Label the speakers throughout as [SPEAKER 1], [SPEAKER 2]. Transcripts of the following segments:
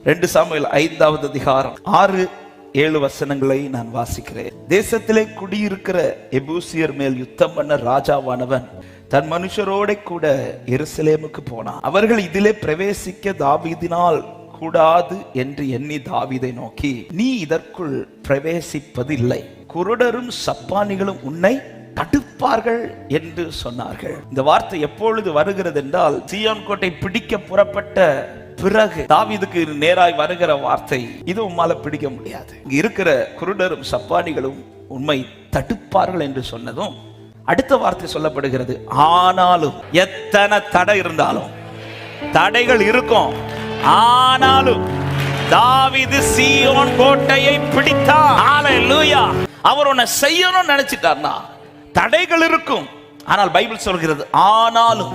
[SPEAKER 1] 2 Samuel 5வது அதிகாரம் 6-7 வசனங்களை நான் வாசிக்கிறேன். தேசத்திலே குடியிருக்கிற எபூசியர் மேல் யுத்தம் பண்ண ராஜாவானவன் தன் மனுஷரோட கூட எருசலேமுக்கு போனான். அவர்கள் இதிலே பிரவேசிக்க தாவீதினால் கூடாது என்று எண்ணி தாவீதை நோக்கி, நீ இதற்குள் பிரவேசிப்பதில்லை, குருடரும் சப்பானிகளும் உன்னை தடுப்பார்கள் என்று சொன்னார்கள். இந்த வார்த்தை எப்பொழுது வருகிறது என்றால், சீயோன் கோட்டை பிடிக்க புறப்பட்ட பிறகு தாவீதுக்கு நேராய் வருகிற வார்த்தை, இது உம்மால பிடிக்க முடியாது, இங்க இருக்கிற குருடரும் சப்பானிகளும் உண்மை தடுப்பார்கள் என்று சொன்னதும் அடுத்த வார்த்தை சொல்லப்படுகிறது, ஆனாலும் எத்தனை தடை இருந்தாலும், தடைகள் இருக்கும், ஆனாலும் தாவீது சீயோன் கோட்டையை பிடித்தார். ஹல்லேலூயா. அவர் உன்னை செய்யணும்னு நினைச்சிட்டார்னா தடைகள் இருக்கும், ஆனால் பைபிள் சொல்கிறது ஆனாலும்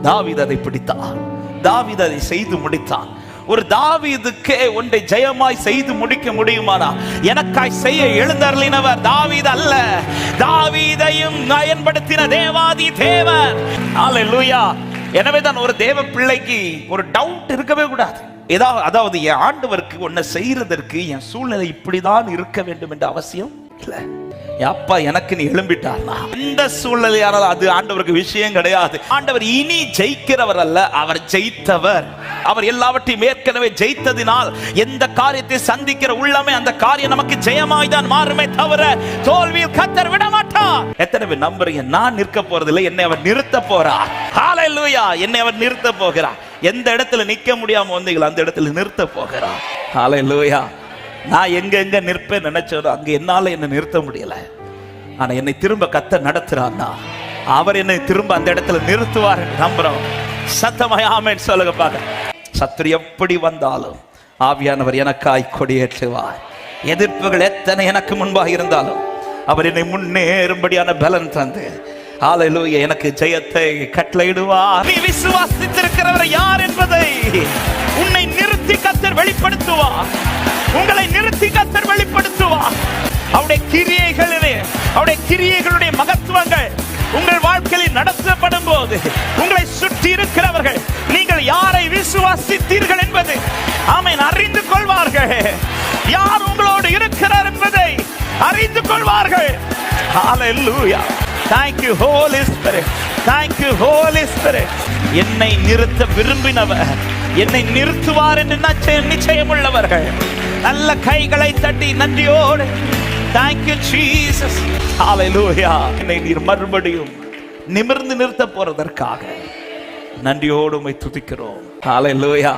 [SPEAKER 1] தாவீது அதை பிடித்தார். தாவீது அதை செய்து முடித்தான். ஒரு தாவீதுக்கே ஒன்றை ஜெயமாய் செய்து முடிக்க முடியுமானா, எனக்காய் செய்ய எழுந்தருளினவர் தாவீது அல்ல, தாவீதையும் பயன்படுத்தின தேவாதி தேவன். ஹல்லேலூயா. எனவே தான் ஒரு தேவ பிள்ளைக்கு ஒரு டவுட் இருக்கவே கூடாது. அதாவது என் ஆண்டவருக்கு ஒன்ன செய்யறதற்கு என் சூழ்நிலை இப்படிதான் இருக்க வேண்டும் என்ற அவசியம் இல்லை. அப்பா எனக்கு நீ எழும்பிட்டார்னா இந்த சூழ்நிலையானால் அது ஆண்டவருக்கு விஷயம் கிடையாது. ஆண்டவர் இனி ஜெயிக்கிறவர் அல்ல, அவர் ஜெயித்தவர். அவர் எல்லாவற்றையும் ஏற்கனவே ஜெயித்ததினால் எந்த காரியத்தை சந்திக்கிற உள்ளமே அந்த காரியம் நமக்கு ஜெயமாய் தான் மாறுமே தவிர தோல்வியில் கர்த்தர் விட மாட்டார். எத்தனை பேர் நம்புறீங்க? நான் நிற்க போறதில்லை, என்னை அவர் நிறுத்த போறார். ஹல்லேலூயா. என்னை அவர் நிறுத்த போகிறார். எந்த இடத்துல நிக்க முடியாம வந்தீங்களோ அந்த இடத்துல நிறுத்த போகிறார். ஹல்லேலூயா. நான் எங்க நிற்பேன் நினைச்சதோ அங்க என்னால என்ன நிறுத்த முடியல. ஆனா என்னை திரும்ப கர்த்தர் நடத்துறான்னா அவர் என்னை திரும்ப அந்த இடத்துல நிறுத்துவார் நம்புறோம். சத்தமாய் ஆமென் சொல்லுங்க பாக்க. சத்துரு எப்படி வந்தாலும் ஆவியானவர் எனக்காய் கொடியேற்றுவார். எதிர்ப்புகள் எத்தனை எனக்கு முன்பாக இருந்தாலும் அவர் என்னை முன்னேறும்படியான பலன் தந்து ஹல்லேலூயா எனக்கு ஜெயத்தை கட்டளையிடுவார். நீ விசுவாசித்திருக்கிறவர் யார் என்பதை உன்னை நிறுத்தி கர்த்தர் வெளிப்படுத்துவார். உங்களை நிறுத்தி கர்த்தர் வெளிப்படுத்துவார். அவருடைய கிரியைகளுடைய மகத்துவங்கள் உங்கள் வாழ்க்கையில் நடத்தப்படும் போது உங்களை சுற்றி இருக்கிறவர்கள் நீங்கள் யாரை விசுவாசித்தீர்கள் என்பது ஆமென் அறிந்து கொள்வார்கள். யார் உங்களோடு இருக்கிறார் என்பதை அறிந்து கொள்வார்கள். ஹல்லேலூயா. Thank you Holy Spirit. Thank you Holy Spirit. என்னை நிறுத்த விரும்பினவர் என்னை நிறுத்துவார் என்று நிச்சயம் உள்ளவர்கள் நல்ல கைகளை தட்டி நன்றியோடு Thank you Jesus. Hallelujah. என்னை நீர் மறுபடியும் நிமிர்ந்து நிறுத்த போறதற்காக நன்றியோடு உம்மை துதிக்கிறோம். Hallelujah.